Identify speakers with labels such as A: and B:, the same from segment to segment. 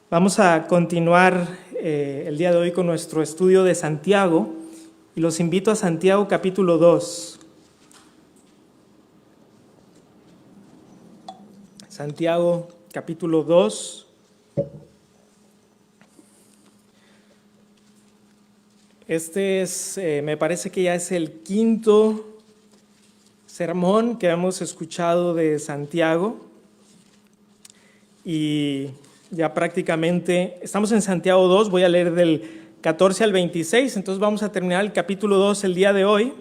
A: Vamos a continuar el día de hoy con nuestro estudio de Santiago y los invito a Santiago capítulo 2. Santiago capítulo 2. Este es, me parece que ya es el quinto sermón que hemos escuchado de Santiago y ya prácticamente estamos en Santiago 2, voy a leer del 14 al 26, entonces vamos a terminar el capítulo 2 el día de hoy.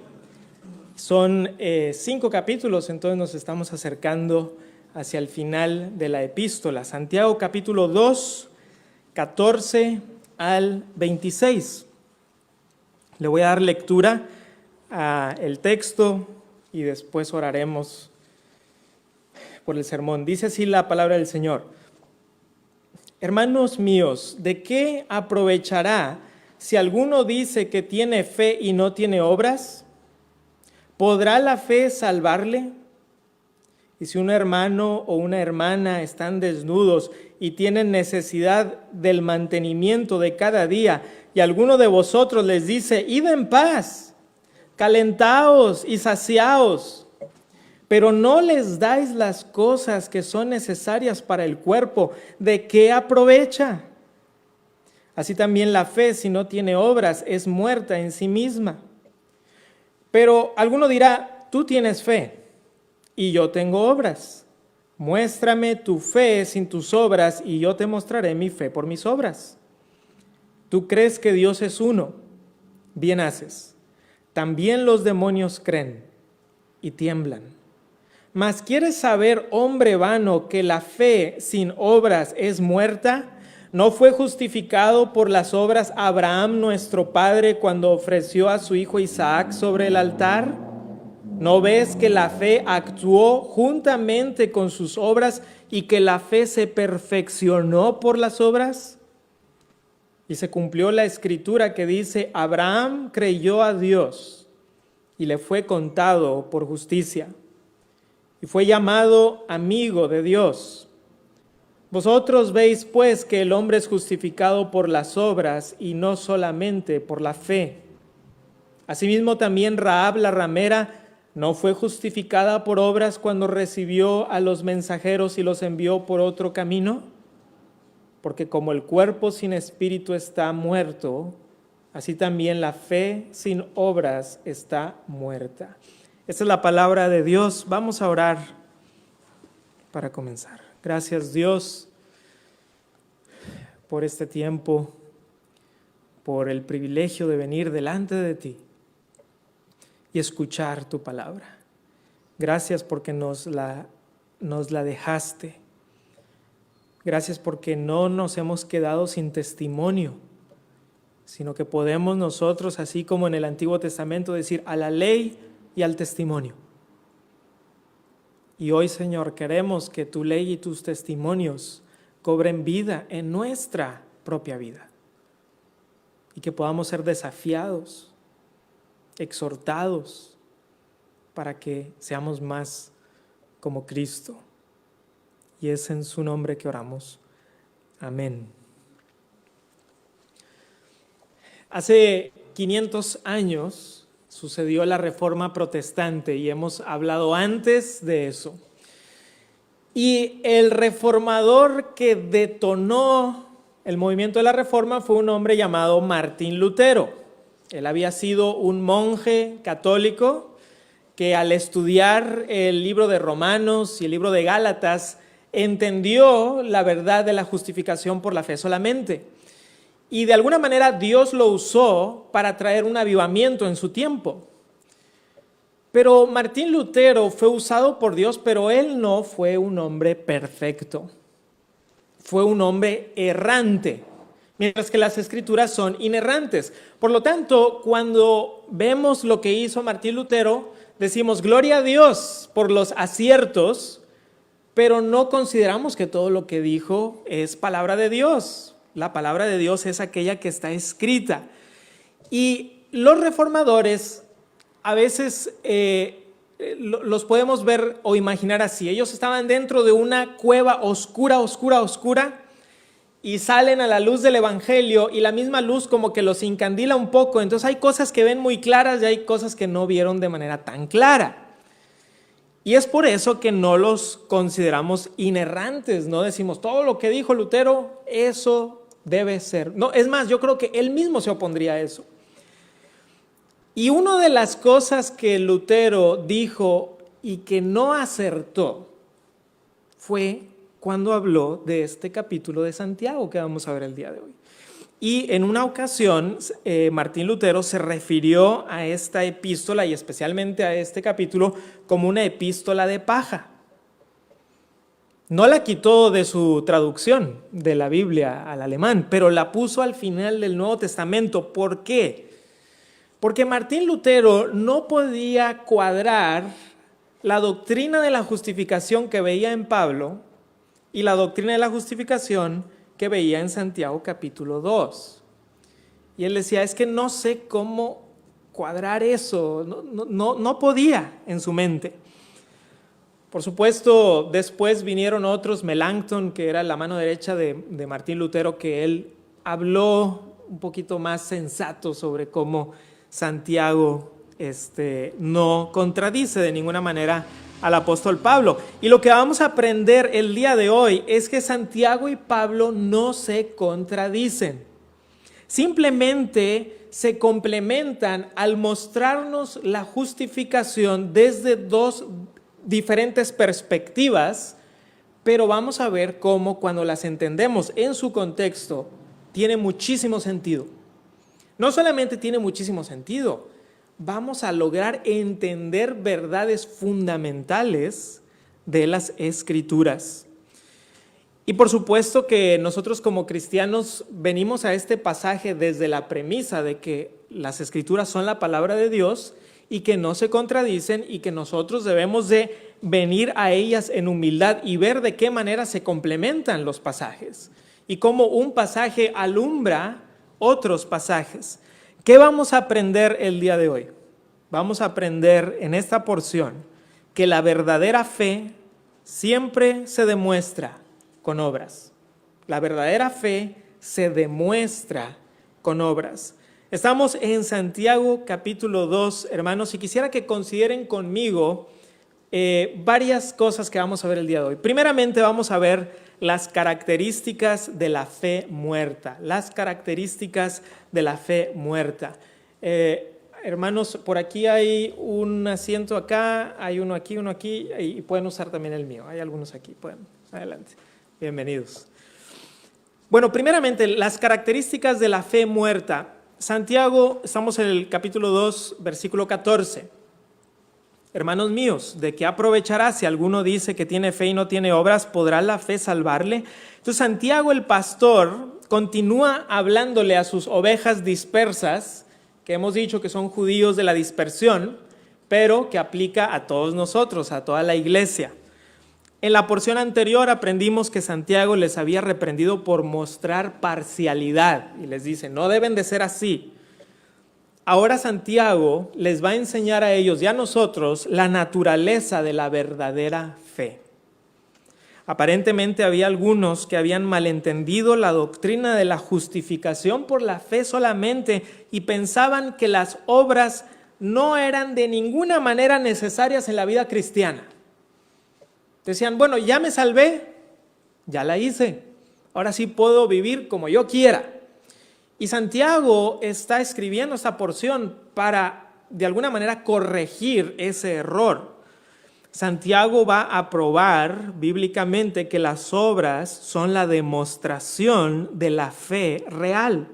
A: Son 5 capítulos, entonces nos estamos acercando hacia el final de la epístola. Santiago capítulo 2, 14 al 26. Le voy a dar lectura al texto y después oraremos por el sermón. Dice así la palabra del Señor. Hermanos míos, ¿de qué aprovechará si alguno dice que tiene fe y no tiene obras? ¿Podrá la fe salvarle? Y si un hermano o una hermana están desnudos y tienen necesidad del mantenimiento de cada día, y alguno de vosotros les dice, id en paz, calentaos y saciaos, pero no les dais las cosas que son necesarias para el cuerpo, ¿de qué aprovecha? Así también la fe, si no tiene obras, es muerta en sí misma. Pero alguno dirá, tú tienes fe y yo tengo obras. Muéstrame tu fe sin tus obras y yo te mostraré mi fe por mis obras. Tú crees que Dios es uno, bien haces. También los demonios creen y tiemblan. Mas ¿quieres saber, hombre vano, que la fe sin obras es muerta? ¿No fue justificado por las obras Abraham nuestro padre cuando ofreció a su hijo Isaac sobre el altar? ¿No ves que la fe actuó juntamente con sus obras y que la fe se perfeccionó por las obras? Y se cumplió la escritura que dice, Abraham creyó a Dios y le fue contado por justicia. Y fue llamado amigo de Dios. Vosotros veis pues que el hombre es justificado por las obras y no solamente por la fe. Asimismo también Rahab la ramera no fue justificada por obras cuando recibió a los mensajeros y los envió por otro camino, porque como el cuerpo sin espíritu está muerto, así también la fe sin obras está muerta. Esta es la palabra de Dios. Vamos a orar para comenzar. Gracias, Dios, por este tiempo, por el privilegio de venir delante de ti y escuchar tu palabra. Gracias porque nos la dejaste. Gracias porque no nos hemos quedado sin testimonio, sino que podemos nosotros, así como en el Antiguo Testamento, decir a la ley y al testimonio. Y hoy, Señor, queremos que tu ley y tus testimonios cobren vida en nuestra propia vida y que podamos ser desafiados, exhortados, para que seamos más como Cristo. Y es en su nombre que oramos. Amén. Hace 500 años sucedió la Reforma Protestante y hemos hablado antes de eso. Y el reformador que detonó el movimiento de la Reforma fue un hombre llamado Martín Lutero. Él había sido un monje católico que al estudiar el libro de Romanos y el libro de Gálatas entendió la verdad de la justificación por la fe solamente. Y de alguna manera Dios lo usó para traer un avivamiento en su tiempo. Pero Martín Lutero fue usado por Dios, pero él no fue un hombre perfecto. Fue un hombre errante, mientras que las escrituras son inerrantes. Por lo tanto, cuando vemos lo que hizo Martín Lutero, decimos gloria a Dios por los aciertos, pero no consideramos que todo lo que dijo es palabra de Dios. La palabra de Dios es aquella que está escrita. Y los reformadores a veces los podemos ver o imaginar así. Ellos estaban dentro de una cueva oscura, y salen a la luz del Evangelio y la misma luz como que los incandila un poco. Entonces hay cosas que ven muy claras y hay cosas que no vieron de manera tan clara. Y es por eso que no los consideramos inerrantes, no decimos todo lo que dijo Lutero, eso debe ser. No, es más, yo creo que él mismo se opondría a eso. Y una de las cosas que Lutero dijo y que no acertó fue cuando habló de este capítulo de Santiago que vamos a ver el día de hoy. Y en una ocasión, Martín Lutero se refirió a esta epístola y especialmente a este capítulo como una epístola de paja. No la quitó de su traducción de la Biblia al alemán, pero la puso al final del Nuevo Testamento. ¿Por qué? Porque Martín Lutero no podía cuadrar la doctrina de la justificación que veía en Pablo y la doctrina de la justificación que veía en Santiago capítulo 2. Y él decía, es que no sé cómo cuadrar eso, no podía en su mente. Por supuesto, después vinieron otros, Melanchthon, que era la mano derecha de Martín Lutero, que él habló un poquito más sensato sobre cómo Santiago no contradice de ninguna manera al apóstol Pablo. Y lo que vamos a aprender el día de hoy es que Santiago y Pablo no se contradicen. Simplemente se complementan al mostrarnos la justificación desde dos diferentes perspectivas, pero vamos a ver cómo cuando las entendemos en su contexto tiene muchísimo sentido. No solamente tiene muchísimo sentido, vamos a lograr entender verdades fundamentales de las Escrituras. Y por supuesto que nosotros como cristianos venimos a este pasaje desde la premisa de que las Escrituras son la palabra de Dios y que no se contradicen y que nosotros debemos de venir a ellas en humildad y ver de qué manera se complementan los pasajes y cómo un pasaje alumbra otros pasajes. ¿Qué vamos a aprender el día de hoy? Vamos a aprender en esta porción que la verdadera fe siempre se demuestra con obras. La verdadera fe se demuestra con obras. Estamos en Santiago capítulo 2, hermanos, y quisiera que consideren conmigo varias cosas que vamos a ver el día de hoy. Primeramente vamos a ver las características de la fe muerta, las características de la fe muerta. Hermanos, por aquí hay un asiento acá, hay uno aquí y pueden usar también el mío. Hay algunos aquí, pueden, adelante. Bienvenidos. Bueno, primeramente, las características de la fe muerta. Santiago, estamos en el capítulo 2, versículo 14. Hermanos míos, ¿de qué aprovechará si alguno dice que tiene fe y no tiene obras? ¿Podrá la fe salvarle? Entonces Santiago el pastor continúa hablándole a sus ovejas dispersas, que hemos dicho que son judíos de la dispersión, pero que aplica a todos nosotros, a toda la iglesia. En la porción anterior aprendimos que Santiago les había reprendido por mostrar parcialidad y les dice, no deben de ser así. Ahora Santiago les va a enseñar a ellos y a nosotros la naturaleza de la verdadera fe. Aparentemente había algunos que habían malentendido la doctrina de la justificación por la fe solamente y pensaban que las obras no eran de ninguna manera necesarias en la vida cristiana. Decían, bueno, ya me salvé, ya la hice, ahora sí puedo vivir como yo quiera. Y Santiago está escribiendo esta porción para, de alguna manera, corregir ese error. Santiago va a probar bíblicamente que las obras son la demostración de la fe real.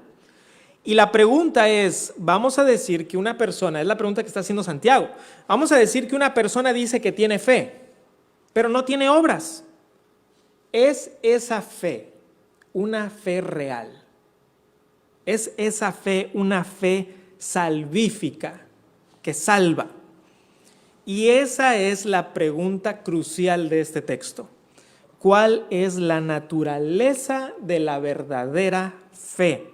A: Y la pregunta es, vamos a decir que una persona, es la pregunta que está haciendo Santiago, vamos a decir que una persona dice que tiene fe, pero no tiene obras. ¿Es esa fe una fe real? ¿Es esa fe una fe salvífica que salva? Y esa es la pregunta crucial de este texto. ¿Cuál es la naturaleza de la verdadera fe?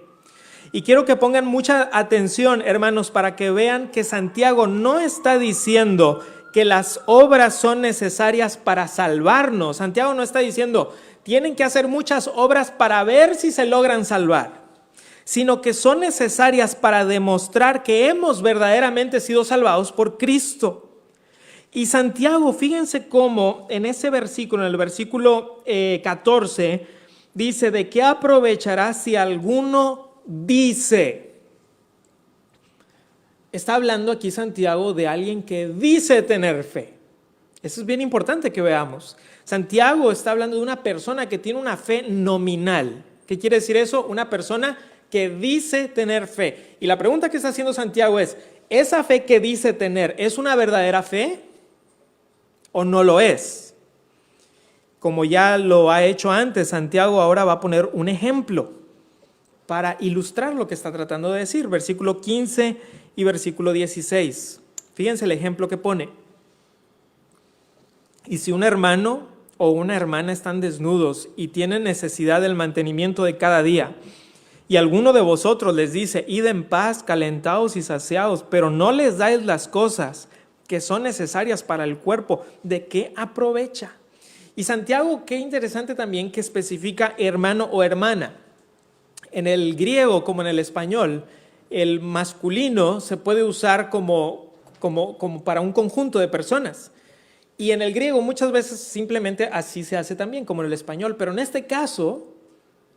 A: Y quiero que pongan mucha atención, hermanos, para que vean que Santiago no está diciendo que las obras son necesarias para salvarnos. Santiago no está diciendo, tienen que hacer muchas obras para ver si se logran salvar, sino que son necesarias para demostrar que hemos verdaderamente sido salvados por Cristo. Y Santiago, fíjense cómo en ese versículo, en el versículo 14, dice: ¿de qué aprovechará si alguno dice? Está hablando aquí Santiago de alguien que dice tener fe. Eso es bien importante que veamos. Santiago está hablando de una persona que tiene una fe nominal. ¿Qué quiere decir eso? Una persona que dice tener fe. Y la pregunta que está haciendo Santiago es: ¿esa fe que dice tener es una verdadera fe o no lo es? Como ya lo ha hecho antes, Santiago ahora va a poner un ejemplo para ilustrar lo que está tratando de decir. Versículo 15 y versículo 16. Fíjense el ejemplo que pone. Y si un hermano o una hermana están desnudos y tienen necesidad del mantenimiento de cada día, y alguno de vosotros les dice: id en paz, calentados y saciados, pero no les dais las cosas que son necesarias para el cuerpo, ¿de qué aprovecha? Y Santiago, qué interesante también que especifica hermano o hermana. En el griego como en el español, el masculino se puede usar como para un conjunto de personas. Y en el griego muchas veces simplemente así se hace también, como en el español. Pero en este caso,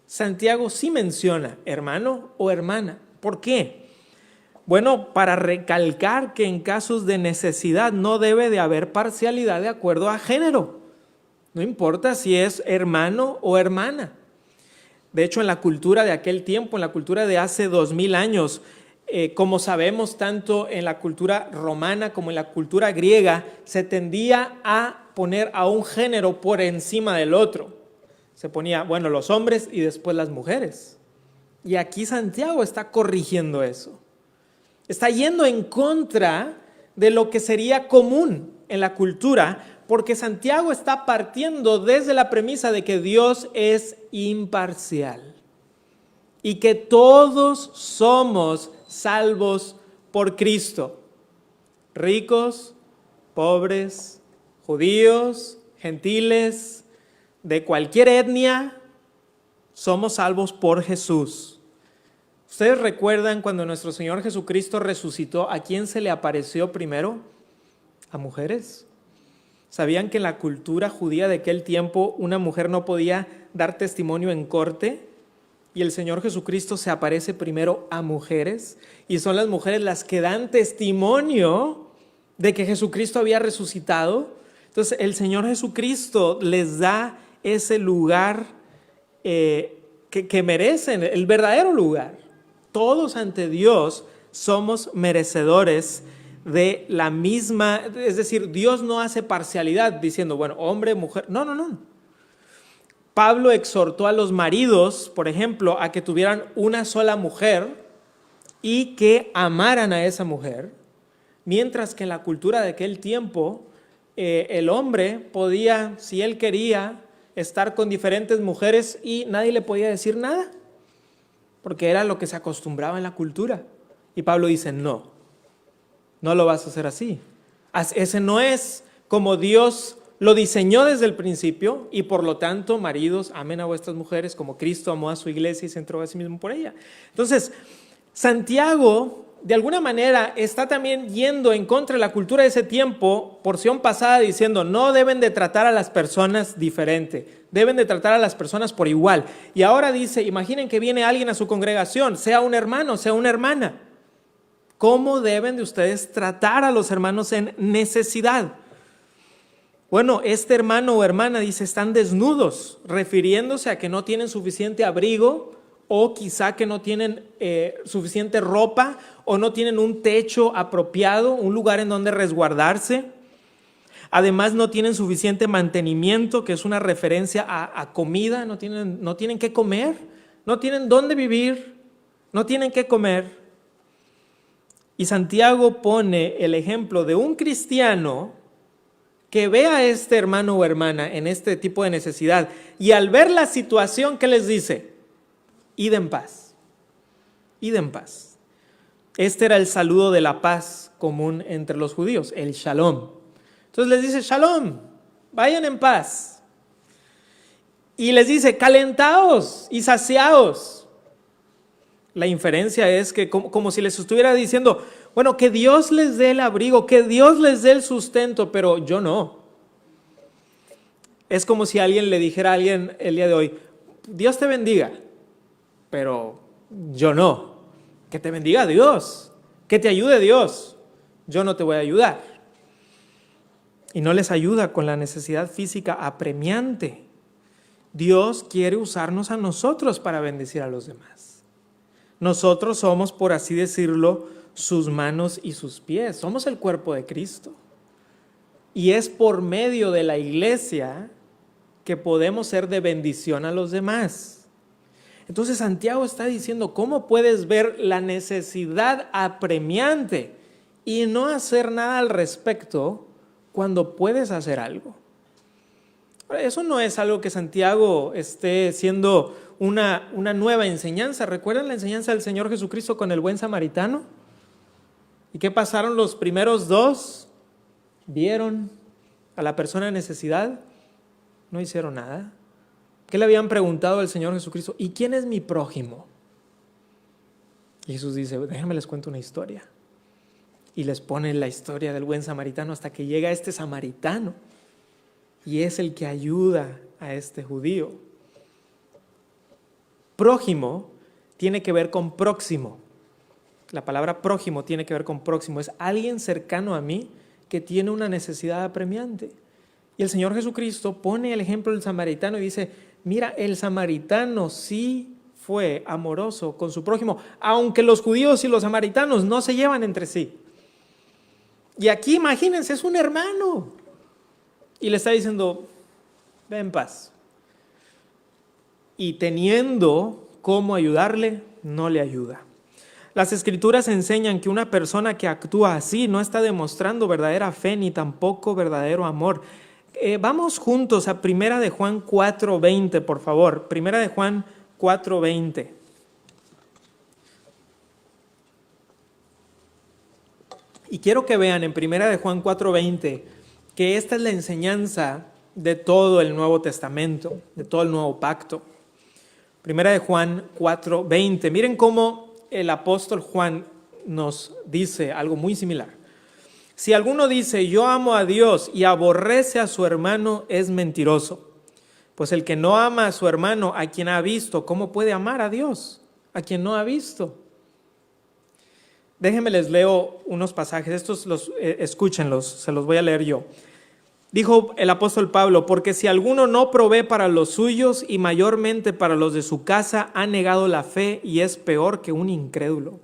A: Santiago sí menciona hermano o hermana. ¿Por qué? Bueno, para recalcar que en casos de necesidad no debe de haber parcialidad de acuerdo a género. No importa si es hermano o hermana. De hecho, en la cultura de aquel tiempo, en la cultura de hace 2000 años, como sabemos, tanto en la cultura romana como en la cultura griega, se tendía a poner a un género por encima del otro. Se ponía, bueno, los hombres y después las mujeres. Y aquí Santiago está corrigiendo eso. Está yendo en contra de lo que sería común en la cultura, porque Santiago está partiendo desde la premisa de que Dios es imparcial y que todos somos salvos por Cristo. Ricos, pobres, judíos, gentiles, de cualquier etnia, somos salvos por Jesús. ¿Ustedes recuerdan cuando nuestro Señor Jesucristo resucitó, a quién se le apareció primero? A mujeres. ¿Sabían que en la cultura judía de aquel tiempo una mujer no podía dar testimonio en corte? Y el Señor Jesucristo se aparece primero a mujeres, y son las mujeres las que dan testimonio de que Jesucristo había resucitado. Entonces el Señor Jesucristo les da ese lugar que merecen, el verdadero lugar. Todos ante Dios somos merecedores de la misma, es decir, Dios no hace parcialidad diciendo, bueno, hombre, mujer, no. Pablo exhortó a los maridos, por ejemplo, a que tuvieran una sola mujer y que amaran a esa mujer, mientras que en la cultura de aquel tiempo el hombre podía, si él quería, estar con diferentes mujeres y nadie le podía decir nada, porque era lo que se acostumbraba en la cultura. Y Pablo dice, no lo vas a hacer así. Ese no es como Dios lo diseñó desde el principio, y por lo tanto, maridos, amen a vuestras mujeres como Cristo amó a su iglesia y se entregó a sí mismo por ella. Entonces, Santiago, de alguna manera, está también yendo en contra de la cultura de ese tiempo, porción pasada, diciendo, no deben de tratar a las personas diferente, deben de tratar a las personas por igual. Y ahora dice, imaginen que viene alguien a su congregación, sea un hermano, sea una hermana. ¿Cómo deben de ustedes tratar a los hermanos en necesidad? Bueno, este hermano o hermana dice, están desnudos, refiriéndose a que no tienen suficiente abrigo, o quizá que no tienen suficiente ropa, o no tienen un techo apropiado, un lugar en donde resguardarse. Además, no tienen suficiente mantenimiento, que es una referencia a comida, no tienen qué comer, no tienen dónde vivir, no tienen qué comer. Y Santiago pone el ejemplo de un cristiano que ve a este hermano o hermana en este tipo de necesidad, y al ver la situación, ¿qué les dice? Id en paz, id en paz. Este era el saludo de la paz común entre los judíos, el shalom. Entonces les dice, shalom, vayan en paz. Y les dice, calentaos y saciaos. La inferencia es que como si les estuviera diciendo, bueno, que Dios les dé el abrigo, que Dios les dé el sustento, pero yo no. Es como si alguien le dijera a alguien el día de hoy, Dios te bendiga, pero yo no. Que te bendiga Dios, que te ayude Dios, yo no te voy a ayudar. Y no les ayuda con la necesidad física apremiante. Dios quiere usarnos a nosotros para bendecir a los demás. Nosotros somos, por así decirlo, sus manos y sus pies. Somos el cuerpo de Cristo. Y es por medio de la iglesia que podemos ser de bendición a los demás. Entonces Santiago está diciendo, ¿cómo puedes ver la necesidad apremiante y no hacer nada al respecto cuando puedes hacer algo? Eso no es algo que Santiago esté siendo una nueva enseñanza. ¿Recuerdan la enseñanza del Señor Jesucristo con el buen samaritano? ¿Y qué pasaron los primeros dos? ¿Vieron a la persona en necesidad? No hicieron nada. ¿Qué le habían preguntado al Señor Jesucristo? ¿Y quién es mi prójimo? Y Jesús dice, déjenme les cuento una historia. Y les pone la historia del buen samaritano hasta que llega este samaritano. Y es el que ayuda a este judío. Prójimo tiene que ver con próximo. La palabra prójimo tiene que ver con próximo. Es alguien cercano a mí que tiene una necesidad apremiante. Y el Señor Jesucristo pone el ejemplo del samaritano y dice, mira, el samaritano sí fue amoroso con su prójimo, aunque los judíos y los samaritanos no se llevan entre sí. Y aquí imagínense, es un hermano. Y le está diciendo, ve en paz. Y teniendo cómo ayudarle, no le ayuda. Las Escrituras enseñan que una persona que actúa así no está demostrando verdadera fe ni tampoco verdadero amor. Vamos juntos a 1 de Juan 4:20, por favor. 1 de Juan 4:20. Y quiero que vean en 1 de Juan 4:20 que esta es la enseñanza de todo el Nuevo Testamento, de todo el Nuevo Pacto. 1 de Juan 4:20. Miren cómo el apóstol Juan nos dice algo muy similar. Si alguno dice, yo amo a Dios y aborrece a su hermano, es mentiroso. Pues el que no ama a su hermano, a quien ha visto, ¿cómo puede amar a Dios? A quien no ha visto. Déjenme les leo unos pasajes, estos escúchenlos, se los voy a leer yo. Dijo el apóstol Pablo, porque si alguno no provee para los suyos y mayormente para los de su casa, ha negado la fe y es peor que un incrédulo.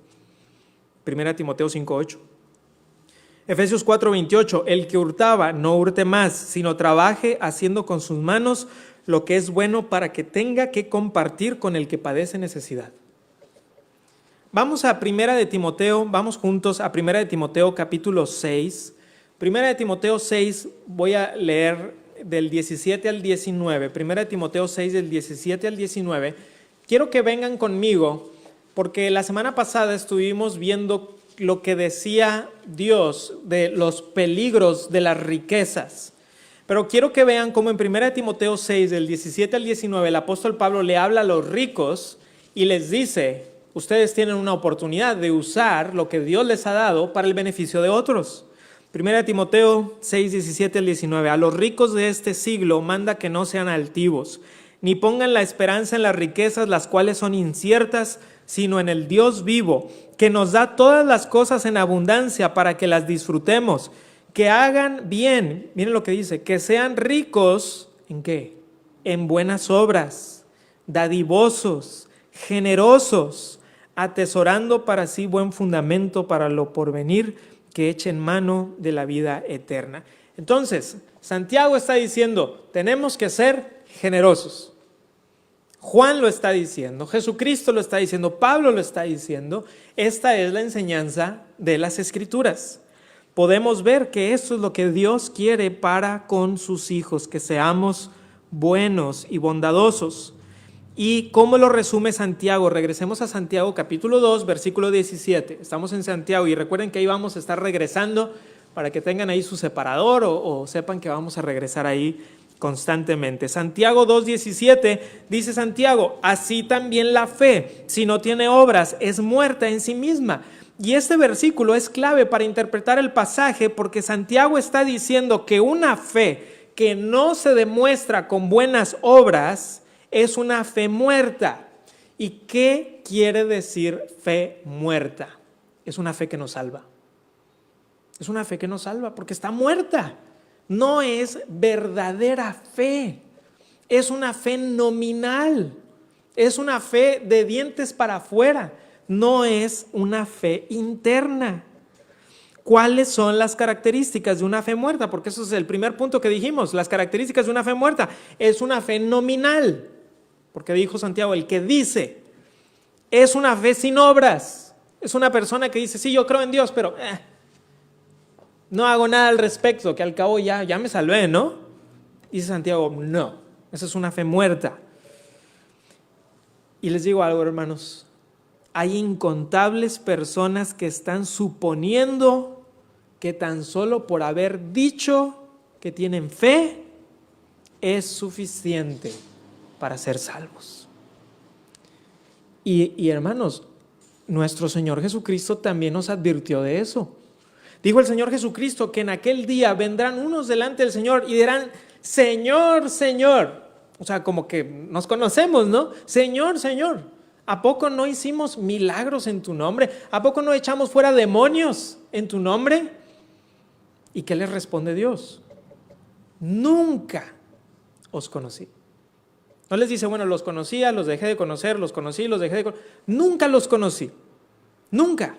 A: 1 Timoteo 5:8. Efesios 4:28, el que hurtaba no hurte más, sino trabaje haciendo con sus manos lo que es bueno para que tenga que compartir con el que padece necesidad. Vamos a 1 de Timoteo, vamos juntos a 1 de Timoteo capítulo 6. 1 de Timoteo 6, voy a leer del 17 al 19. 1 de Timoteo 6, del 17 al 19. Quiero que vengan conmigo, porque la semana pasada estuvimos viendo lo que decía Dios de los peligros de las riquezas. Pero quiero que vean cómo en 1 de Timoteo 6, del 17 al 19, el apóstol Pablo le habla a los ricos y les dice, ustedes tienen una oportunidad de usar lo que Dios les ha dado para el beneficio de otros. 1 de Timoteo 6, 17 al 19, a los ricos de este siglo manda que no sean altivos, ni pongan la esperanza en las riquezas, las cuales son inciertas, sino en el Dios vivo, que nos da todas las cosas en abundancia para que las disfrutemos, que hagan bien, miren lo que dice, que sean ricos, ¿en qué? En buenas obras, dadivosos, generosos, atesorando para sí buen fundamento para lo porvenir, que echen mano de la vida eterna. Entonces, Santiago está diciendo, tenemos que ser generosos. Juan lo está diciendo, Jesucristo lo está diciendo, Pablo lo está diciendo. Esta es la enseñanza de las Escrituras. Podemos ver que esto es lo que Dios quiere para con sus hijos, que seamos buenos y bondadosos. ¿Y cómo lo resume Santiago? Regresemos a Santiago capítulo 2, versículo 17. Estamos en Santiago y recuerden que ahí vamos a estar regresando para que tengan ahí su separador o sepan que vamos a regresar ahí constantemente. Santiago 2:17 dice Santiago, así también la fe, si no tiene obras, es muerta en sí misma. Y este versículo es clave para interpretar el pasaje porque Santiago está diciendo que una fe que no se demuestra con buenas obras es una fe muerta. ¿Y qué quiere decir fe muerta? Es una fe que no salva. Es una fe que no salva porque está muerta. No es verdadera fe. Es una fe nominal. Es una fe de dientes para afuera. No es una fe interna. ¿Cuáles son las características de una fe muerta? Porque eso es el primer punto que dijimos. Las características de una fe muerta es una fe nominal. Porque dijo Santiago, el que dice, es una fe sin obras. Es una persona que dice, sí, yo creo en Dios, pero no hago nada al respecto, que al cabo ya me salvé, ¿no? Dice Santiago, no, esa es una fe muerta. Y les digo algo, hermanos, hay incontables personas que están suponiendo que tan solo por haber dicho que tienen fe es suficiente para ser salvos. Y hermanos, nuestro Señor Jesucristo también nos advirtió de eso. Dijo el Señor Jesucristo que en aquel día vendrán unos delante del Señor y dirán, Señor, Señor. O sea, como que nos conocemos, ¿no? Señor, Señor, ¿a poco no hicimos milagros en tu nombre? ¿A poco no echamos fuera demonios en tu nombre? ¿Y qué les responde Dios? Nunca os conocí. No les dice, bueno, los conocía, los dejé de conocer, los conocí, los dejé de conocer. Nunca los conocí. Nunca.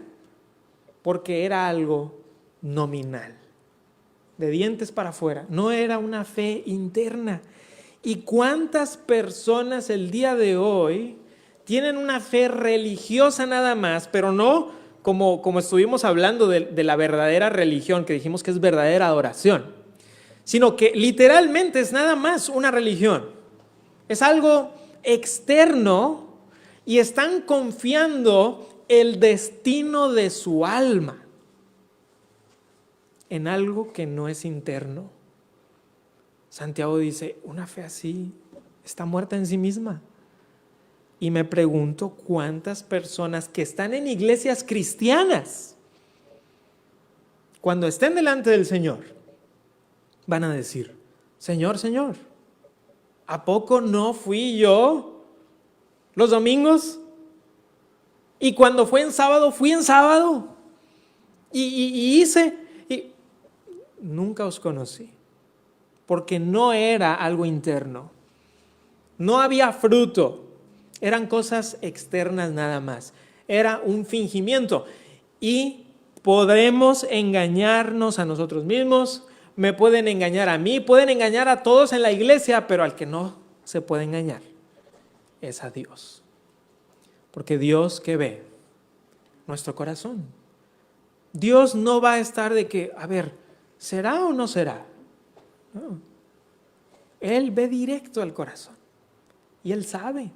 A: Porque era algo nominal, de dientes para afuera, no era una fe interna. ¿Y cuántas personas el día de hoy tienen una fe religiosa nada más, pero no como estuvimos hablando de la verdadera religión, que dijimos que es verdadera adoración, sino que literalmente es nada más una religión, es algo externo y están confiando el destino de su alma en algo que no es interno. Santiago dice, una fe así está muerta en sí misma. Y me pregunto cuántas personas que están en iglesias cristianas, cuando estén delante del Señor, van a decir, Señor, Señor, ¿a poco no fui yo los domingos? Y cuando fui en sábado, y hice, y nunca os conocí, porque no era algo interno, no había fruto, eran cosas externas nada más, era un fingimiento. Y podremos engañarnos a nosotros mismos, me pueden engañar a mí, pueden engañar a todos en la iglesia, pero al que no se puede engañar es a Dios. Porque Dios, ¿qué ve? Nuestro corazón. Dios no va a estar de que, a ver, ¿será o no será? No. Él ve directo al corazón y Él sabe.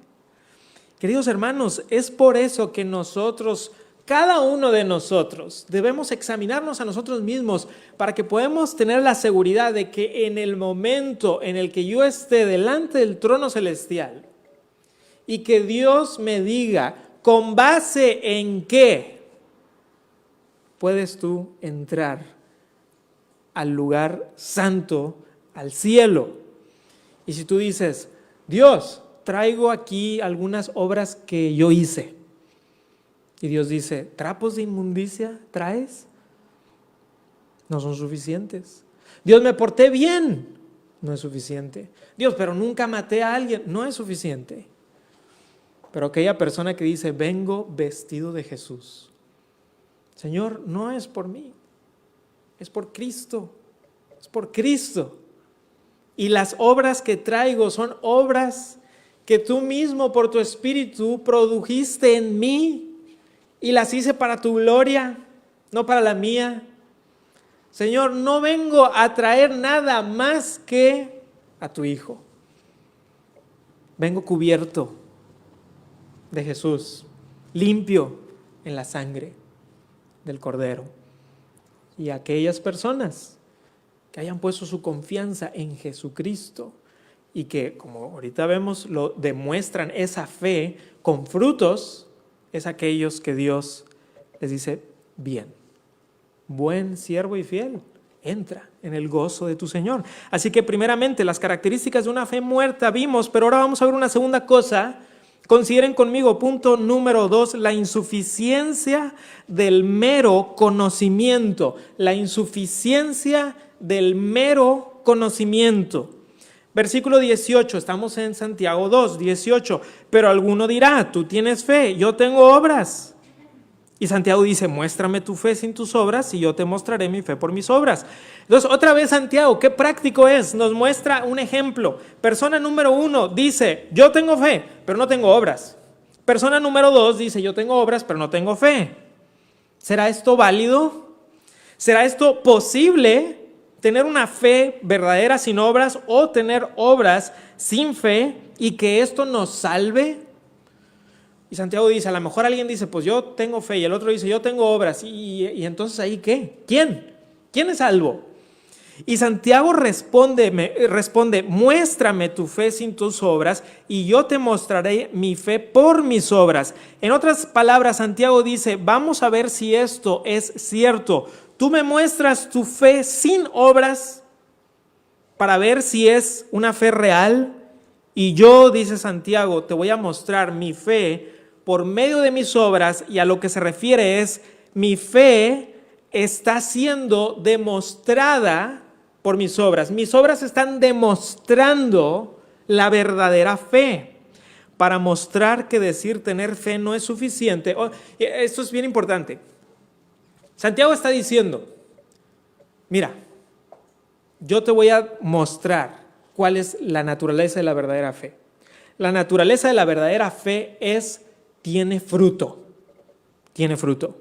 A: Queridos hermanos, es por eso que nosotros, cada uno de nosotros, debemos examinarnos a nosotros mismos para que podamos tener la seguridad de que en el momento en el que yo esté delante del trono celestial, y que Dios me diga, ¿con base en qué puedes tú entrar al lugar santo, al cielo? Y si tú dices, Dios, traigo aquí algunas obras que yo hice. Y Dios dice, ¿trapos de inmundicia traes? No son suficientes. Dios, me porté bien. No es suficiente. Dios, pero nunca maté a alguien. No es suficiente. Pero aquella persona que dice, vengo vestido de Jesús. Señor, no es por mí, es por Cristo, es por Cristo. Y las obras que traigo son obras que tú mismo por tu Espíritu produjiste en mí y las hice para tu gloria, no para la mía. Señor, no vengo a traer nada más que a tu Hijo. Vengo cubierto de Jesús, limpio en la sangre del Cordero. Y aquellas personas que hayan puesto su confianza en Jesucristo y que, como ahorita vemos, lo demuestran esa fe con frutos, es aquellos que Dios les dice, bien, buen siervo y fiel, entra en el gozo de tu Señor. Así que primeramente las características de una fe muerta vimos, pero ahora vamos a ver una segunda cosa. Consideren conmigo, punto número 2, la insuficiencia del mero conocimiento. La insuficiencia del mero conocimiento. Versículo 18, estamos en Santiago 2, 18. Pero alguno dirá, tú tienes fe, yo tengo obras. Y Santiago dice, muéstrame tu fe sin tus obras y yo te mostraré mi fe por mis obras. Entonces, otra vez Santiago, qué práctico es, nos muestra un ejemplo. Persona número 1 dice, yo tengo fe, pero no tengo obras. Persona número 2 dice, yo tengo obras, pero no tengo fe. ¿Será esto válido? ¿Será esto posible, tener una fe verdadera sin obras o tener obras sin fe y que esto nos salve? Y Santiago dice, a lo mejor alguien dice, pues yo tengo fe, y el otro dice, yo tengo obras, y entonces ahí ¿qué? ¿Quién es salvo? Y Santiago responde, muéstrame tu fe sin tus obras, y yo te mostraré mi fe por mis obras. En otras palabras, Santiago dice, vamos a ver si esto es cierto. Tú me muestras tu fe sin obras para ver si es una fe real, y yo, dice Santiago, te voy a mostrar mi fe por medio de mis obras, y a lo que se refiere es, mi fe está siendo demostrada por mis obras. Mis obras están demostrando la verdadera fe, para mostrar que decir tener fe no es suficiente. Esto es bien importante. Santiago está diciendo, mira, yo te voy a mostrar cuál es la naturaleza de la verdadera fe. La naturaleza de la verdadera fe tiene fruto. Tiene fruto.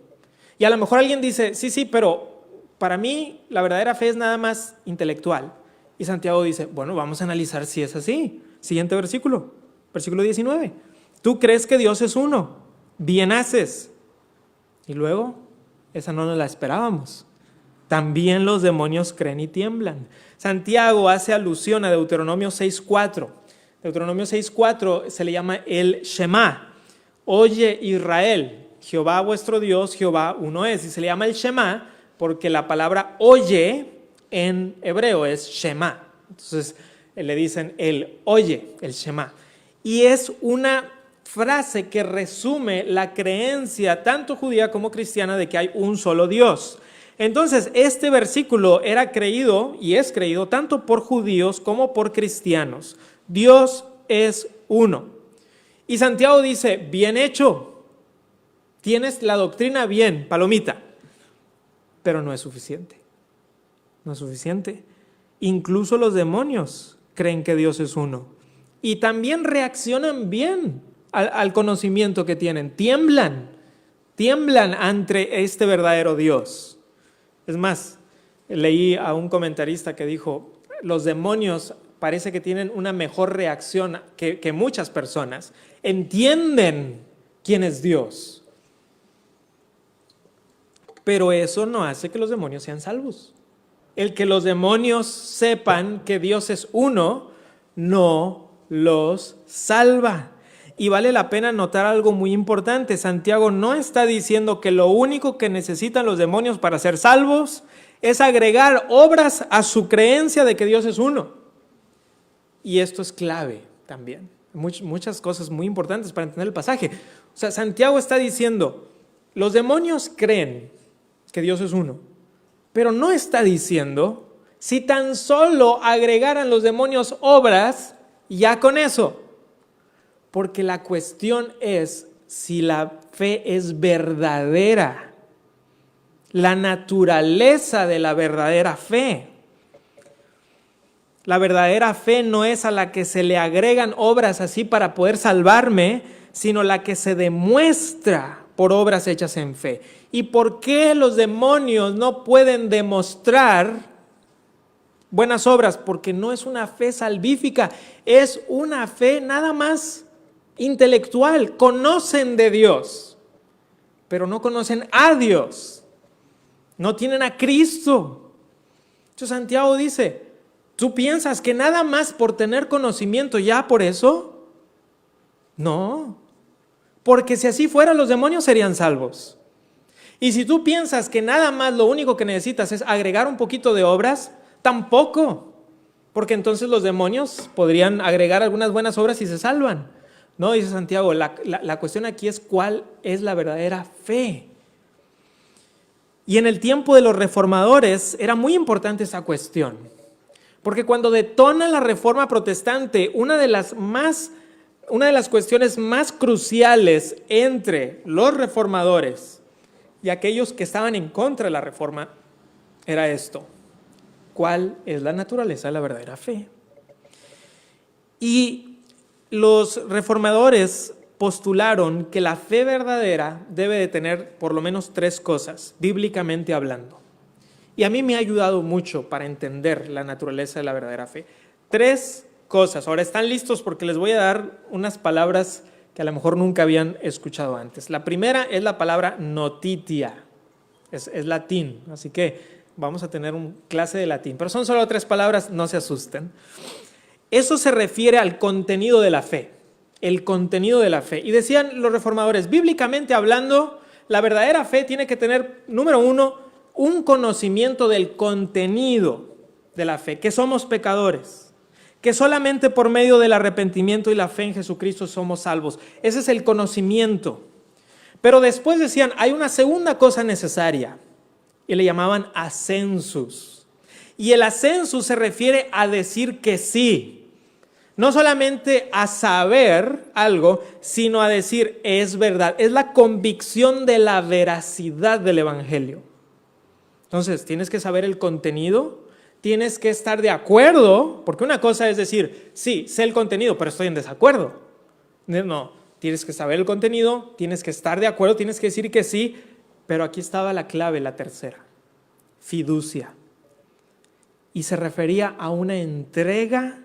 A: Y a lo mejor alguien dice, sí, pero para mí la verdadera fe es nada más intelectual. Y Santiago dice, bueno, vamos a analizar si es así. Siguiente versículo, versículo 19. Tú crees que Dios es uno, bien haces. Y luego, esa no nos la esperábamos. También los demonios creen y tiemblan. Santiago hace alusión a Deuteronomio 6:4. Deuteronomio 6:4 se le llama el Shema. Oye Israel, Jehová vuestro Dios, Jehová uno es. Y se le llama el Shema porque la palabra oye en hebreo es Shema. Entonces le dicen el oye, el Shema. Y es una frase que resume la creencia tanto judía como cristiana de que hay un solo Dios. Entonces este versículo era creído y es creído tanto por judíos como por cristianos. Dios es uno. Y Santiago dice, bien hecho, tienes la doctrina bien, palomita, pero no es suficiente, no es suficiente. Incluso los demonios creen que Dios es uno y también reaccionan bien al conocimiento que tienen, tiemblan ante este verdadero Dios. Es más, leí a un comentarista que dijo, los demonios parece que tienen una mejor reacción que muchas personas. Entienden quién es Dios. Pero eso no hace que los demonios sean salvos. El que los demonios sepan que Dios es uno, no los salva. Y vale la pena notar algo muy importante. Santiago no está diciendo que lo único que necesitan los demonios para ser salvos es agregar obras a su creencia de que Dios es uno. Y esto es clave también. Muchas cosas muy importantes para entender el pasaje. O sea, Santiago está diciendo, los demonios creen que Dios es uno, pero no está diciendo, si tan solo agregaran los demonios obras, ya con eso. Porque la cuestión es si la fe es verdadera, la naturaleza de la verdadera fe. La verdadera fe no es a la que se le agregan obras así para poder salvarme, sino la que se demuestra por obras hechas en fe. ¿Y por qué los demonios no pueden demostrar buenas obras? Porque no es una fe salvífica, es una fe nada más intelectual. Conocen de Dios, pero no conocen a Dios. No tienen a Cristo. Entonces Santiago dice, ¿tú piensas que nada más por tener conocimiento ya por eso? No, porque si así fuera los demonios serían salvos. Y si tú piensas que nada más lo único que necesitas es agregar un poquito de obras, tampoco, porque entonces los demonios podrían agregar algunas buenas obras y se salvan. No, dice Santiago, la cuestión aquí es cuál es la verdadera fe. Y en el tiempo de los reformadores era muy importante esa cuestión, porque cuando detona la reforma protestante, una de las cuestiones más cruciales entre los reformadores y aquellos que estaban en contra de la reforma era esto: ¿cuál es la naturaleza de la verdadera fe? Y los reformadores postularon que la fe verdadera debe de tener por lo menos 3 cosas, bíblicamente hablando. Y a mí me ha ayudado mucho para entender la naturaleza de la verdadera fe. 3 cosas. Ahora, ¿están listos? Porque les voy a dar unas palabras que a lo mejor nunca habían escuchado antes. La primera es la palabra notitia. Es latín, así que vamos a tener una clase de latín. Pero son solo 3 palabras, no se asusten. Eso se refiere al contenido de la fe. El contenido de la fe. Y decían los reformadores, bíblicamente hablando, la verdadera fe tiene que tener, número 1, un conocimiento del contenido de la fe, que somos pecadores, que solamente por medio del arrepentimiento y la fe en Jesucristo somos salvos. Ese es el conocimiento. Pero después decían, hay una segunda cosa necesaria, y le llamaban ascensus. Y el ascensus se refiere a decir que sí. No solamente a saber algo, sino a decir es verdad. Es la convicción de la veracidad del Evangelio. Entonces, tienes que saber el contenido, tienes que estar de acuerdo, porque una cosa es decir, sí, sé el contenido, pero estoy en desacuerdo. No, tienes que saber el contenido, tienes que estar de acuerdo, tienes que decir que sí, pero aquí estaba la clave, la tercera: fiducia. Y se refería a una entrega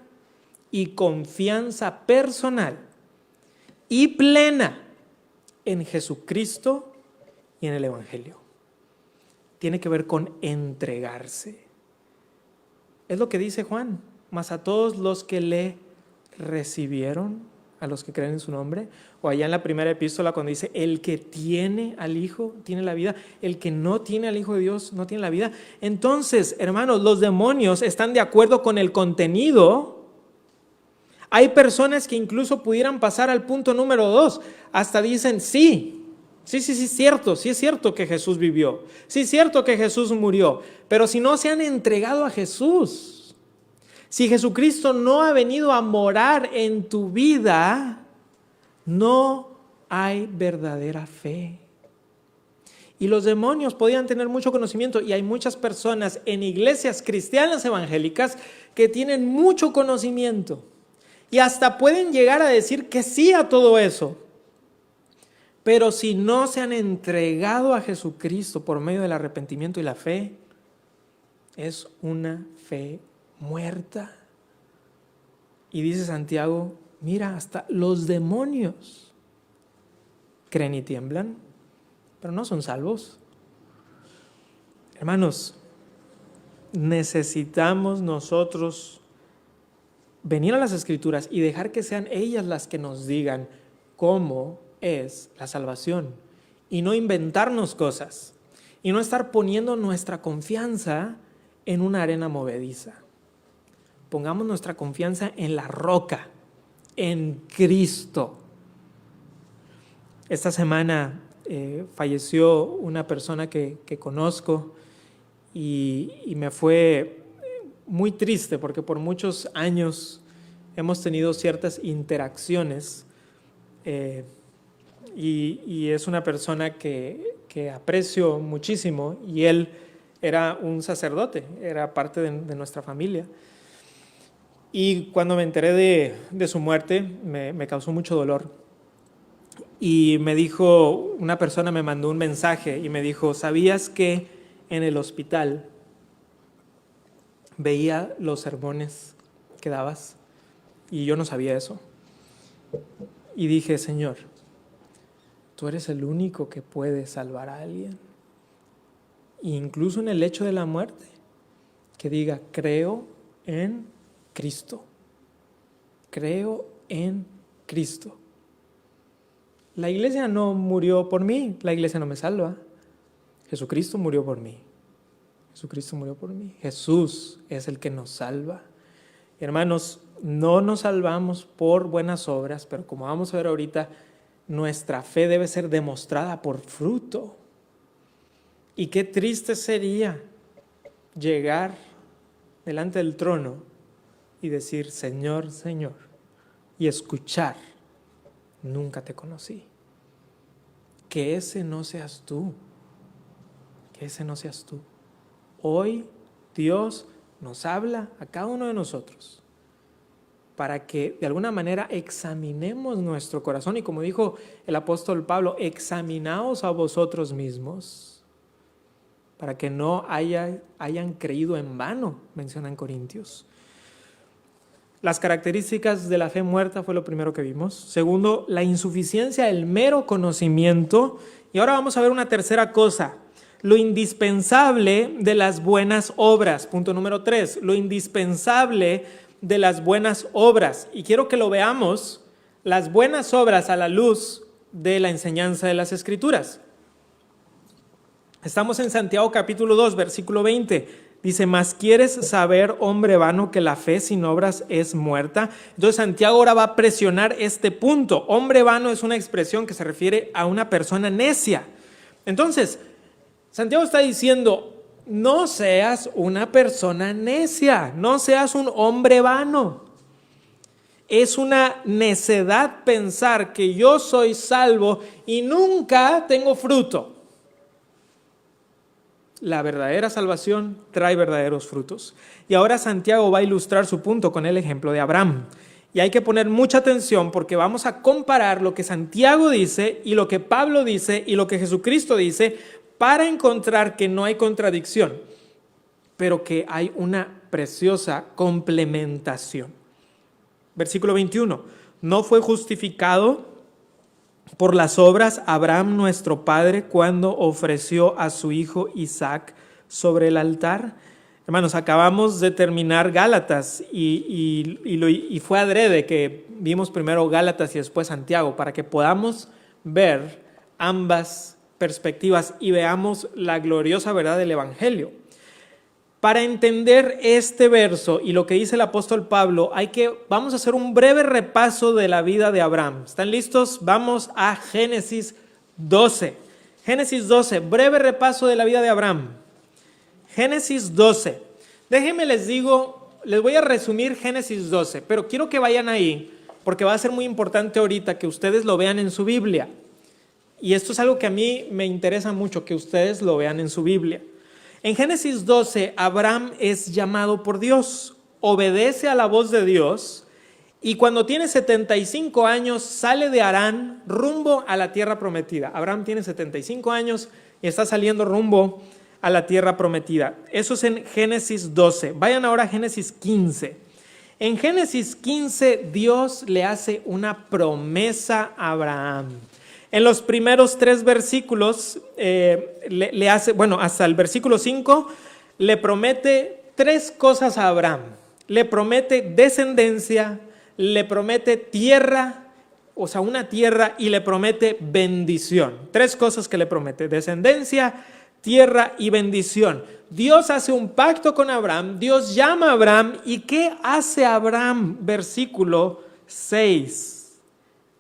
A: y confianza personal y plena en Jesucristo y en el Evangelio. Tiene que ver con entregarse. Es lo que dice Juan: mas a todos los que le recibieron, a los que creen en su nombre. O allá en la primera epístola cuando dice, el que tiene al Hijo tiene la vida, el que no tiene al Hijo de Dios no tiene la vida. Entonces, hermanos, los demonios están de acuerdo con el contenido. Hay personas que incluso pudieran pasar al punto número 2, hasta dicen, sí, es cierto que Jesús vivió, sí es cierto que Jesús murió, pero si no se han entregado a Jesús, si Jesucristo no ha venido a morar en tu vida, no hay verdadera fe. Y los demonios podían tener mucho conocimiento, y hay muchas personas en iglesias cristianas evangélicas que tienen mucho conocimiento y hasta pueden llegar a decir que sí a todo eso. Pero si no se han entregado a Jesucristo por medio del arrepentimiento y la fe, es una fe muerta. Y dice Santiago, mira, hasta los demonios creen y tiemblan, pero no son salvos. Hermanos, necesitamos nosotros venir a las Escrituras y dejar que sean ellas las que nos digan cómo es la salvación, y no inventarnos cosas, y no estar poniendo nuestra confianza en una arena movediza. Pongamos nuestra confianza en la roca, en Cristo. Esta semana falleció una persona que conozco y me fue muy triste porque por muchos años hemos tenido ciertas interacciones y es una persona que aprecio muchísimo, y él era un sacerdote, era parte de nuestra familia. Y cuando me enteré de su muerte me causó mucho dolor. Y me dijo, una persona me mandó un mensaje y me dijo, ¿sabías que en el hospital veía los sermones que dabas? Y yo no sabía eso. Y dije, Señor, tú eres el único que puede salvar a alguien. E incluso en el lecho de la muerte, que diga, creo en Cristo. Creo en Cristo. La iglesia no murió por mí, la iglesia no me salva. Jesucristo murió por mí. Jesucristo murió por mí. Jesús es el que nos salva. Hermanos, no nos salvamos por buenas obras, pero como vamos a ver ahorita, nuestra fe debe ser demostrada por fruto. Y qué triste sería llegar delante del trono y decir, Señor, Señor, y escuchar, nunca te conocí. Que ese no seas tú. Que ese no seas tú. Hoy Dios nos habla a cada uno de nosotros para que de alguna manera examinemos nuestro corazón y como dijo el apóstol Pablo, examinaos a vosotros mismos para que no hayan creído en vano, mencionan Corintios. Las características de la fe muerta fue lo primero que vimos. Segundo, la insuficiencia del mero conocimiento. Y ahora vamos a ver una tercera cosa, lo indispensable de las buenas obras. Punto número 3, lo indispensable de las buenas obras. Y quiero que lo veamos, las buenas obras a la luz de la enseñanza de las Escrituras. Estamos en Santiago capítulo 2, versículo 20. Dice, ¿mas quieres saber, hombre vano, que la fe sin obras es muerta? Entonces Santiago ahora va a presionar este punto. Hombre vano es una expresión que se refiere a una persona necia. Entonces, Santiago está diciendo, no seas una persona necia, no seas un hombre vano. Es una necedad pensar que yo soy salvo y nunca tengo fruto. La verdadera salvación trae verdaderos frutos. Y ahora Santiago va a ilustrar su punto con el ejemplo de Abraham. Y hay que poner mucha atención porque vamos a comparar lo que Santiago dice y lo que Pablo dice y lo que Jesucristo dice para encontrar que no hay contradicción, pero que hay una preciosa complementación. Versículo 21. ¿No fue justificado por las obras Abraham nuestro padre cuando ofreció a su hijo Isaac sobre el altar? Hermanos, acabamos de terminar Gálatas y fue adrede que vimos primero Gálatas y después Santiago para que podamos ver ambas perspectivas y veamos la gloriosa verdad del Evangelio. Para entender este verso y lo que dice el apóstol Pablo, vamos a hacer un breve repaso de la vida de Abraham. ¿Están listos? Vamos a Génesis 12. Génesis 12, breve repaso de la vida de Abraham. Génesis 12. Déjenme les voy a resumir Génesis 12, pero quiero que vayan ahí, porque va a ser muy importante ahorita que ustedes lo vean en su Biblia. Y esto es algo que a mí me interesa mucho, que ustedes lo vean en su Biblia. En Génesis 12, Abraham es llamado por Dios, obedece a la voz de Dios y cuando tiene 75 años sale de Harán rumbo a la tierra prometida. Abraham tiene 75 años y está saliendo rumbo a la tierra prometida. Eso es en Génesis 12. Vayan ahora a Génesis 15. En Génesis 15 Dios le hace una promesa a Abraham. En los primeros 3 versículos, hasta el versículo 5, le promete 3 cosas a Abraham. Le promete descendencia, le promete tierra, o sea, una tierra, y le promete bendición. 3 cosas que le promete: descendencia, tierra y bendición. Dios hace un pacto con Abraham, Dios llama a Abraham, ¿y qué hace Abraham? Versículo 6.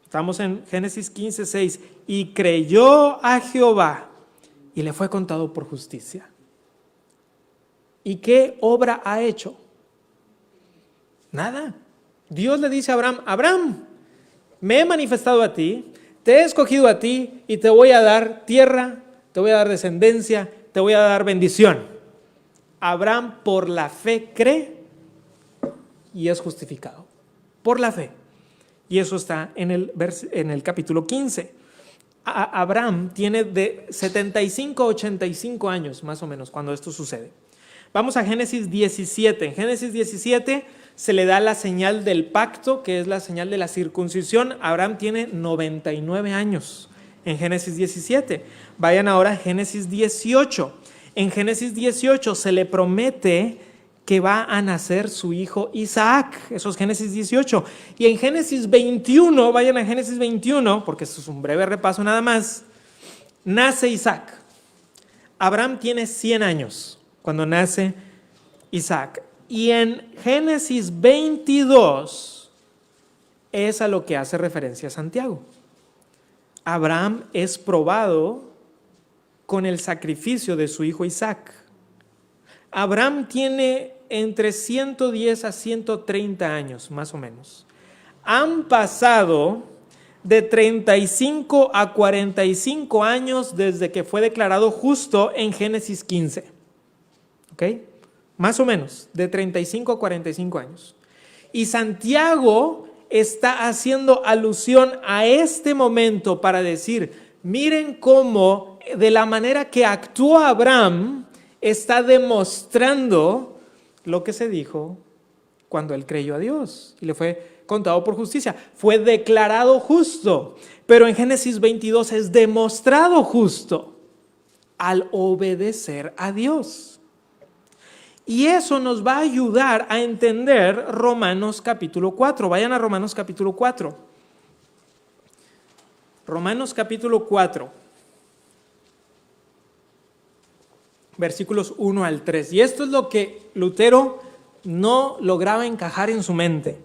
A: Estamos en Génesis 15, 6. Y creyó a Jehová y le fue contado por justicia. ¿Y qué obra ha hecho? Nada. Dios le dice a Abraham, Abraham, me he manifestado a ti, te he escogido a ti y te voy a dar tierra, te voy a dar descendencia, te voy a dar bendición. Abraham por la fe cree y es justificado. Por la fe. Y eso está en el capítulo 15. Abraham tiene de 75 a 85 años, más o menos, cuando esto sucede. Vamos a Génesis 17. En Génesis 17 se le da la señal del pacto, que es la señal de la circuncisión. Abraham tiene 99 años en Génesis 17. Vayan ahora a Génesis 18. En Génesis 18 se le promete que va a nacer su hijo Isaac. Eso es Génesis 18. Y en Génesis 21, vayan a Génesis 21, porque esto es un breve repaso nada más, nace Isaac. Abraham tiene 100 años cuando nace Isaac. Y en Génesis 22 es a lo que hace referencia Santiago. Abraham es probado con el sacrificio de su hijo Isaac. Abraham tiene entre 110 a 130 años, más o menos. Han pasado de 35 a 45 años desde que fue declarado justo en Génesis 15. ¿Ok? Más o menos, de 35 a 45 años. Y Santiago está haciendo alusión a este momento para decir, miren cómo de la manera que actuó Abraham está demostrando lo que se dijo cuando él creyó a Dios y le fue contado por justicia. Fue declarado justo, pero en Génesis 22 es demostrado justo al obedecer a Dios. Y eso nos va a ayudar a entender Romanos capítulo 4. Vayan a Romanos capítulo 4. Romanos capítulo 4. Versículos 1 al 3. Y esto es lo que Lutero no lograba encajar en su mente.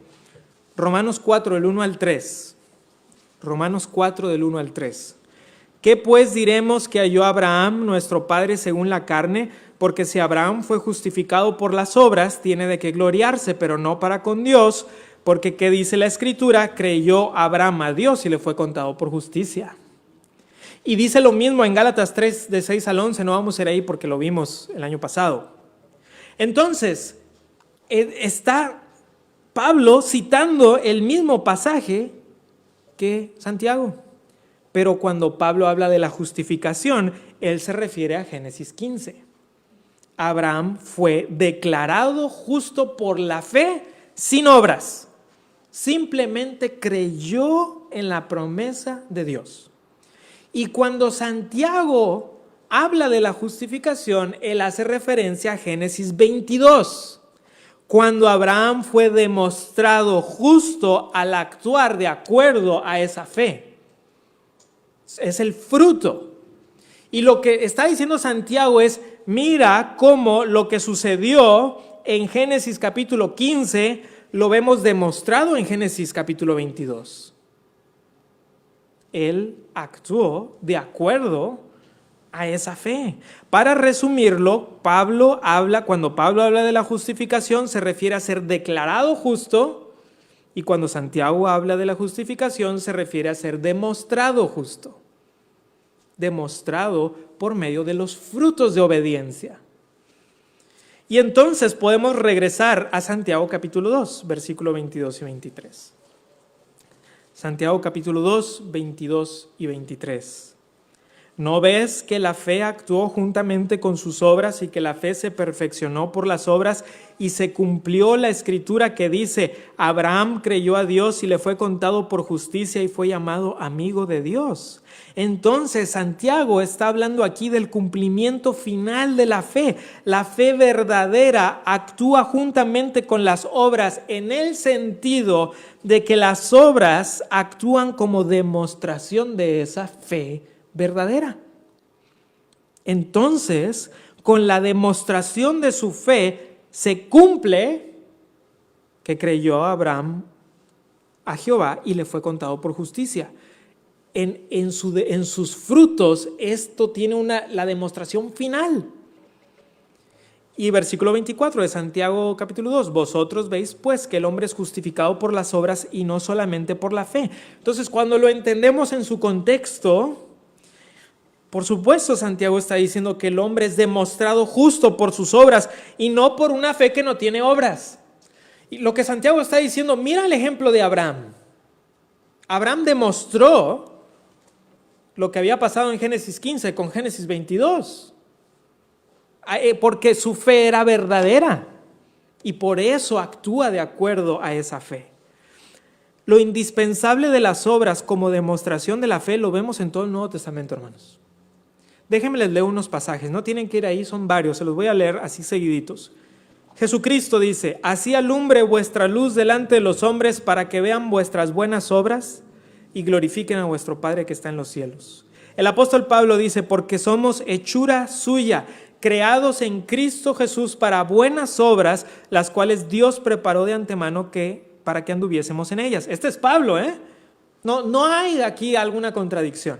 A: Romanos 4, del 1 al 3. Romanos 4, del 1 al 3. ¿Qué pues diremos que halló Abraham, nuestro padre según la carne? Porque si Abraham fue justificado por las obras, tiene de qué gloriarse, pero no para con Dios, porque ¿qué dice la Escritura? Creyó Abraham a Dios y le fue contado por justicia. Y dice lo mismo en Gálatas 3, de 6 al 11, no vamos a ir ahí porque lo vimos el año pasado. Entonces, está Pablo citando el mismo pasaje que Santiago. Pero cuando Pablo habla de la justificación, él se refiere a Génesis 15. Abraham fue declarado justo por la fe sin obras. Simplemente creyó en la promesa de Dios. Y cuando Santiago habla de la justificación, él hace referencia a Génesis 22. Cuando Abraham fue demostrado justo al actuar de acuerdo a esa fe. Es el fruto. Y lo que está diciendo Santiago es, mira cómo lo que sucedió en Génesis capítulo 15 lo vemos demostrado en Génesis capítulo 22. Él actuó de acuerdo a esa fe. Para resumirlo, cuando Pablo habla de la justificación, se refiere a ser declarado justo. Y cuando Santiago habla de la justificación, se refiere a ser demostrado justo. Demostrado por medio de los frutos de obediencia. Y entonces podemos regresar a Santiago capítulo 2, versículo 22 y 23. Santiago capítulo 2, 22 y 23. ¿No ves que la fe actuó juntamente con sus obras y que la fe se perfeccionó por las obras y se cumplió la escritura que dice, Abraham creyó a Dios y le fue contado por justicia y fue llamado amigo de Dios? Entonces Santiago está hablando aquí del cumplimiento final de la fe. La fe verdadera actúa juntamente con las obras en el sentido de que las obras actúan como demostración de esa fe verdadera. Entonces, con la demostración de su fe, se cumple que creyó Abraham a Jehová y le fue contado por justicia. En sus frutos, esto tiene la demostración final. Y versículo 24 de Santiago capítulo 2, vosotros veis pues que el hombre es justificado por las obras y no solamente por la fe. Entonces, cuando lo entendemos en su contexto, por supuesto, Santiago está diciendo que el hombre es demostrado justo por sus obras y no por una fe que no tiene obras. Y lo que Santiago está diciendo, mira el ejemplo de Abraham. Abraham demostró lo que había pasado en Génesis 15 con Génesis 22. Porque su fe era verdadera y por eso actúa de acuerdo a esa fe. Lo indispensable de las obras como demostración de la fe lo vemos en todo el Nuevo Testamento, hermanos. Déjenme les leo unos pasajes, no tienen que ir ahí, son varios, se los voy a leer así seguiditos. Jesucristo dice, así alumbre vuestra luz delante de los hombres para que vean vuestras buenas obras y glorifiquen a vuestro Padre que está en los cielos. El apóstol Pablo dice, porque somos hechura suya, creados en Cristo Jesús para buenas obras, las cuales Dios preparó de antemano para que anduviésemos en ellas. Este es Pablo, ¿eh? No hay aquí alguna contradicción.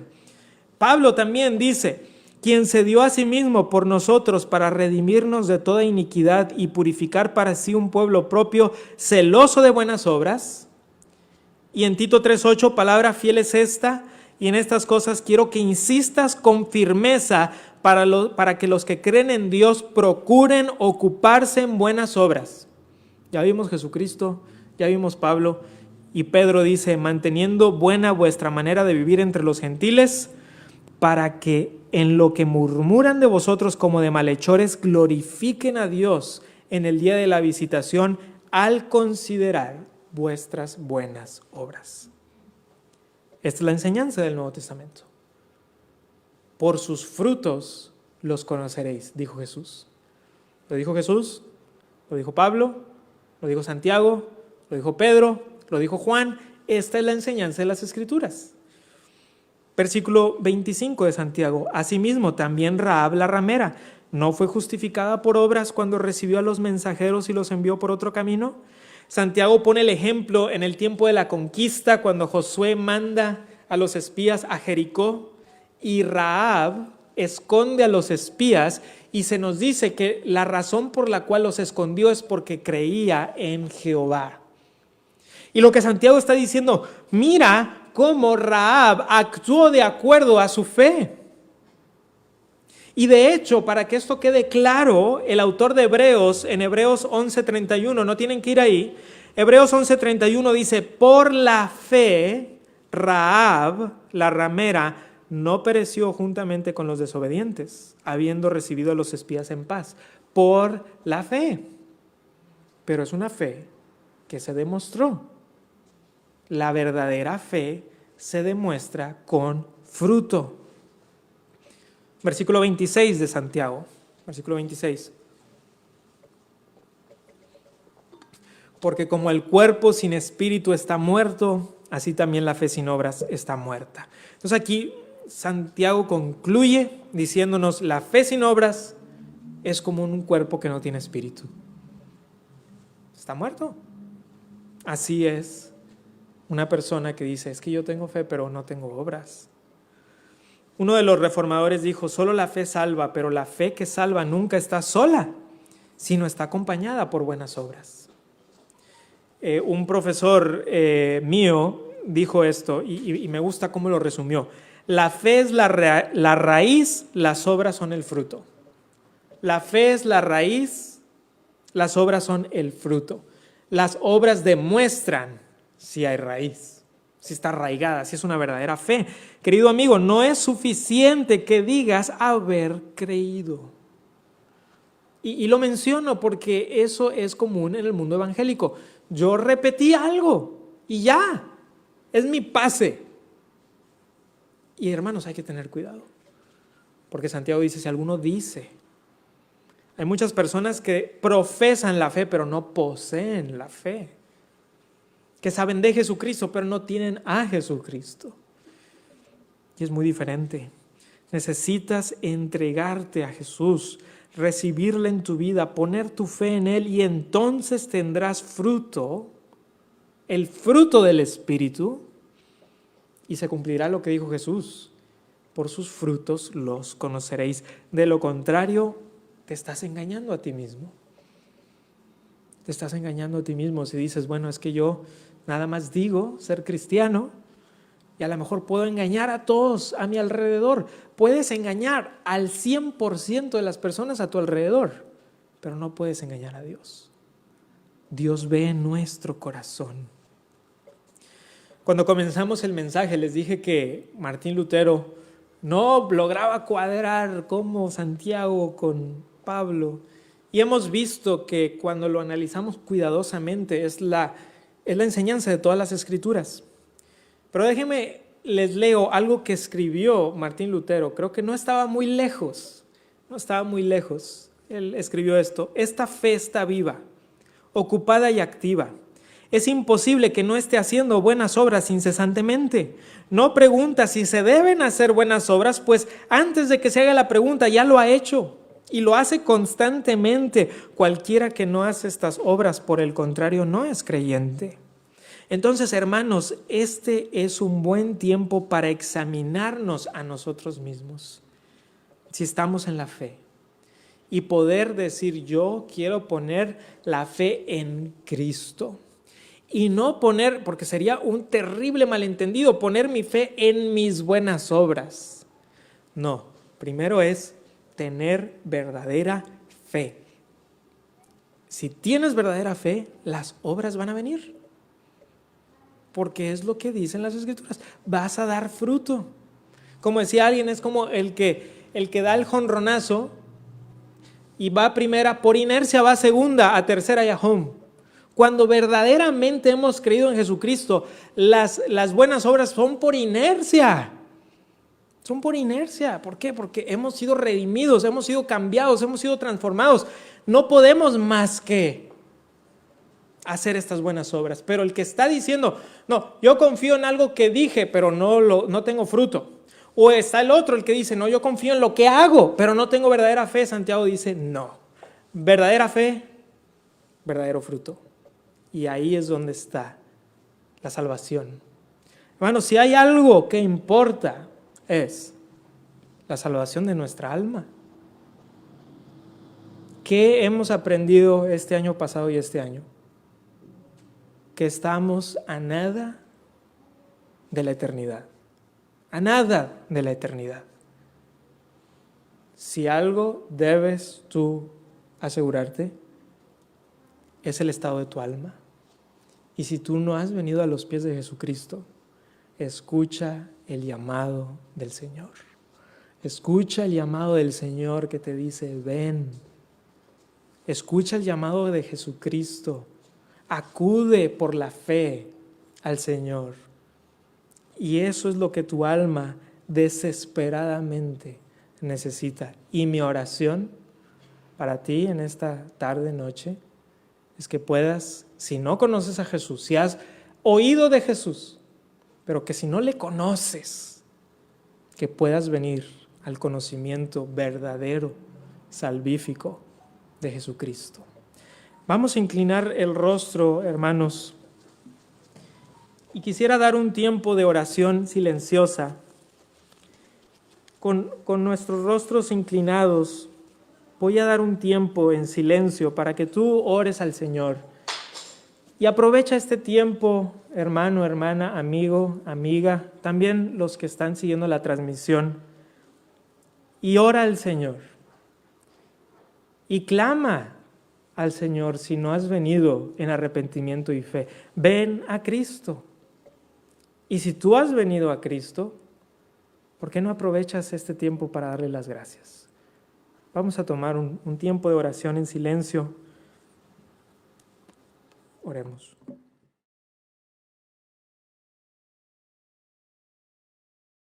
A: Pablo también dice, quien se dio a sí mismo por nosotros para redimirnos de toda iniquidad y purificar para sí un pueblo propio, celoso de buenas obras. Y en Tito 3:8, palabra fiel es esta, y en estas cosas quiero que insistas con firmeza para que los que creen en Dios procuren ocuparse en buenas obras. Ya vimos Jesucristo, ya vimos Pablo, y Pedro dice, manteniendo buena vuestra manera de vivir entre los gentiles, para que en lo que murmuran de vosotros como de malhechores, glorifiquen a Dios en el día de la visitación al considerar vuestras buenas obras. Esta es la enseñanza del Nuevo Testamento. Por sus frutos los conoceréis, dijo Jesús. Lo dijo Jesús, lo dijo Pablo, lo dijo Santiago, lo dijo Pedro, lo dijo Juan. Esta es la enseñanza de las Escrituras. Versículo 25 de Santiago. Asimismo, también Rahab la ramera, ¿no fue justificada por obras cuando recibió a los mensajeros y los envió por otro camino? Santiago pone el ejemplo en el tiempo de la conquista, cuando Josué manda a los espías a Jericó y Rahab esconde a los espías, y se nos dice que la razón por la cual los escondió es porque creía en Jehová. Y lo que Santiago está diciendo, mira cómo Rahab actuó de acuerdo a su fe. Y de hecho, para que esto quede claro, el autor de Hebreos, en Hebreos 11:31, no tienen que ir ahí, Hebreos 11:31 dice, por la fe, Rahab, la ramera, no pereció juntamente con los desobedientes, habiendo recibido a los espías en paz. Por la fe. Pero es una fe que se demostró. La verdadera fe se demuestra con fruto. Versículo 26 de Santiago. Versículo 26. Porque como el cuerpo sin espíritu está muerto, así también la fe sin obras está muerta. Entonces aquí Santiago concluye diciéndonos, la fe sin obras es como un cuerpo que no tiene espíritu. Está muerto. Así es una persona que dice, es que yo tengo fe, pero no tengo obras. Uno de los reformadores dijo, solo la fe salva, pero la fe que salva nunca está sola, sino está acompañada por buenas obras. Un profesor mío dijo esto, y me gusta cómo lo resumió. La fe es la raíz, las obras son el fruto. La fe es la raíz, las obras son el fruto. Las obras demuestran si hay raíz, si está arraigada, si es una verdadera fe. Querido amigo, no es suficiente que digas haber creído. Y lo menciono porque eso es común en el mundo evangélico. Yo repetí algo y ya, es mi pase. Y hermanos, hay que tener cuidado, porque Santiago dice, si alguno dice, hay muchas personas que profesan la fe, pero no poseen la fe. Que saben de Jesucristo, pero no tienen a Jesucristo. Y es muy diferente. Necesitas entregarte a Jesús, recibirle en tu vida, poner tu fe en Él, y entonces tendrás fruto, el fruto del Espíritu, y se cumplirá lo que dijo Jesús. Por sus frutos los conoceréis. De lo contrario, te estás engañando a ti mismo. Te estás engañando a ti mismo si dices, bueno, es que yo nada más digo ser cristiano y a lo mejor puedo engañar a todos a mi alrededor. Puedes engañar al 100% de las personas a tu alrededor, pero no puedes engañar a Dios. Dios ve nuestro corazón. Cuando comenzamos el mensaje les dije que Martín Lutero no lograba cuadrar como Santiago con Pablo, y hemos visto que cuando lo analizamos cuidadosamente es la enseñanza de todas las Escrituras. Pero déjenme, les leo algo que escribió Martín Lutero. Creo que no estaba muy lejos Él escribió esto: esta fe está viva, ocupada y activa. Es imposible que no esté haciendo buenas obras incesantemente. No pregunta si se deben hacer buenas obras, pues antes de que se haga la pregunta ya lo ha hecho y lo hace constantemente. Cualquiera que no hace estas obras, por el contrario, no es creyente. Entonces, hermanos, este es un buen tiempo para examinarnos a nosotros mismos, si estamos en la fe, y poder decir: yo quiero poner la fe en Cristo. Y no poner, porque sería un terrible malentendido, poner mi fe en mis buenas obras. No, primero es tener verdadera fe. Si tienes verdadera fe, las obras van a venir. Porque es lo que dicen las Escrituras. Vas a dar fruto. Como decía alguien, es como el que da el jonronazo y va a primera, por inercia va a segunda, a tercera y a home. Cuando verdaderamente hemos creído en Jesucristo, las buenas obras son por inercia. Son por inercia. ¿Por qué? Porque hemos sido redimidos, hemos sido cambiados, hemos sido transformados. No podemos más que hacer estas buenas obras. Pero el que está diciendo: no, yo confío en algo que dije, pero no tengo fruto. O está el otro, el que dice: no, yo confío en lo que hago, pero no tengo verdadera fe. Santiago dice: no. Verdadera fe, verdadero fruto. Y ahí es donde está la salvación. Hermanos, si hay algo que importa, es la salvación de nuestra alma. ¿Qué hemos aprendido este año pasado y este año? Que estamos a nada de la eternidad. A nada de la eternidad. Si algo debes tú asegurarte, es el estado de tu alma. Y si tú no has venido a los pies de Jesucristo, escucha el llamado del Señor. Escucha el llamado del Señor que te dice: ven. Escucha el llamado de Jesucristo. Acude por la fe al Señor. Y eso es lo que tu alma desesperadamente necesita. Y mi oración para ti en esta tarde, noche, es que puedas, si no conoces a Jesús, si has oído de Jesús, pero que si no le conoces, que puedas venir al conocimiento verdadero, salvífico de Jesucristo. Vamos a inclinar el rostro, hermanos, y quisiera dar un tiempo de oración silenciosa, con nuestros rostros inclinados. Voy a dar un tiempo en silencio para que tú ores al Señor. Y aprovecha este tiempo, hermano, hermana, amigo, amiga, también los que están siguiendo la transmisión, y ora al Señor. Y clama al Señor si no has venido en arrepentimiento y fe. Ven a Cristo. Y si tú has venido a Cristo, ¿por qué no aprovechas este tiempo para darle las gracias? Vamos a tomar un tiempo de oración en silencio. Oremos.